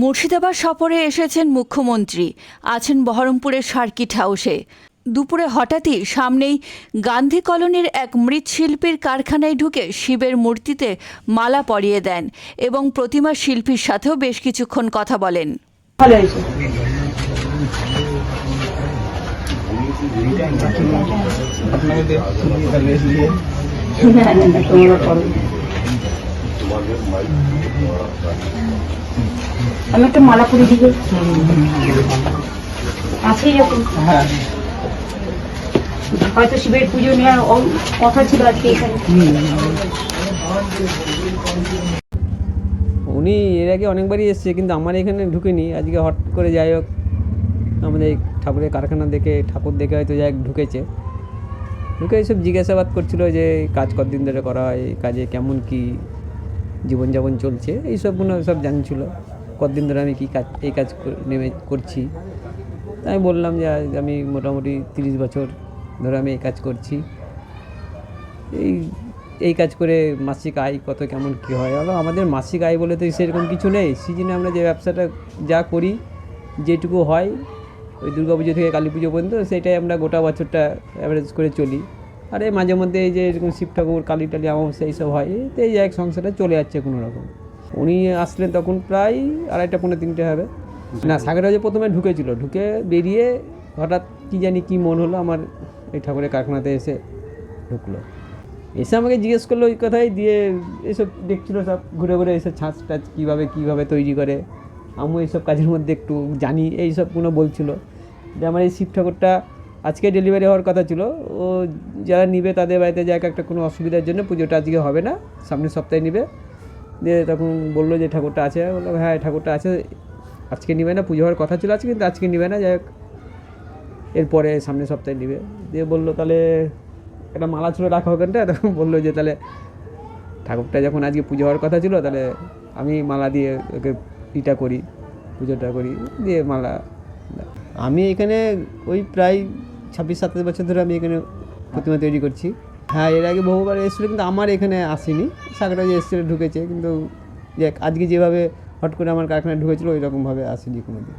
মুর্শিদাবাদ সফরে এসেছেন মুখ্যমন্ত্রী, আছেন বহরমপুরের সার্কিট হাউসে। দুপুরে হঠাৎই সামনেই গান্ধী কলোনির এক মৃৎশিল্পীর কারখানায় ঢুকে শিবের মূর্তিতে মালা পরিয়ে দেন এবং প্রতিমা শিল্পীর সাথেও বেশ কিছুক্ষণ কথা বলেন। আমি একটা মালা পরে দিকে আছেই এখন হয়তো শিবের পুজো নেওয়ার কথা ছিল আজকে এখানে। উনি এর আগে অনেকবারই এসছে, কিন্তু আমার এখানে ঢুকেনি। আজকে হট করে যাই হোক আমাদের এই ঠাকুরের কারখানা দেখে, ঠাকুর দেখে হয়তো যাই হোক ঢুকেছে। ঢুকে এইসব জিজ্ঞাসাবাদ করছিল যে কাজ কতদিন ধরে করা হয়, কাজে কেমন কি জীবনযাপন চলছে, এইসবগুলো সব জানছিল। কতদিন ধরে আমি কী কাজ এই কাজ নেমে করছি। আমি বললাম যে আমি মোটামুটি 30 বছর ধরে আমি এই কাজ করছি। এই কাজ করে মাসিক আয় কত কেমন কী হয়। আমাদের মাসিক আয় বলে তো সেরকম কিছু নেই। সিজনে আমরা যে ব্যবসাটা যা করি, যেটুকু হয় ওই দুর্গাপুজো থেকে কালী পুজো পর্যন্ত, সেটাই আমরা গোটা বছরটা অ্যাভারেজ করে চলি। আর এই মাঝে মধ্যে এই যে এরকম শিব ঠাকুর, কালী টালি, অমাবস্যা এইসব হয়, তো এই এক সংসারটা চলে যাচ্ছে কোনো রকম। উনি আসলেন তখন প্রায় 2:30 পৌনে 3টে হবে। না, সাগর হাউসে প্রথমে ঢুকেছিল, ঢুকে বেরিয়ে হঠাৎ কী জানি কী মন হলো, আমার এই ঠাকুরের কারখানাতে এসে ঢুকলো। এসে আমাকে জিজ্ঞেস করলো ওই কথাই, দিয়ে এসব দেখছিলো সব ঘুরে ঘুরে, এসে ছাঁচ টাচ কীভাবে তৈরি করে। আমিও এইসব কাজের মধ্যে একটু জানি, এইসবগুলো বলছিল যে আমার এই শিব ঠাকুরটা আজকে ডেলিভারি হওয়ার কথা ছিল। ও যারা নিবে তাদের বাড়িতে যাক একটা কোনো অসুবিধার জন্য পুজোটা আজকে হবে না, সামনের সপ্তাহে নিবে। দিয়ে তখন বললো যে ঠাকুরটা আছে। বললাম হ্যাঁ ঠাকুরটা আছে, আজকে নিবে না, পুজো হওয়ার কথা ছিল আজকে, কিন্তু আজকে নিবে না, যাই হোক এরপরে সামনের সপ্তাহে নিবে। দিয়ে বললো তাহলে একটা মালা ছিল রাখা ওখানটা। তখন বললো যে তাহলে ঠাকুরটা যখন আজকে পুজো হওয়ার কথা ছিল, তাহলে আমি মালা দিয়ে ওকে করি, পুজোটা করি, দিয়ে মালা। আমি এখানে ওই প্রায় 26-27 বছর ধরে আমি এখানে প্রতিমা তৈরি করছি। হ্যাঁ, এর আগে বহুবার এসেছিলো, কিন্তু আমার এখানে আসেনি। সাগরা যে এসেছিলো ঢুকেছে, কিন্তু আজকে যেভাবে হট করে আমার কারখানায় ঢুকেছিলো ওই রকমভাবে আসেনি কোনো দিন।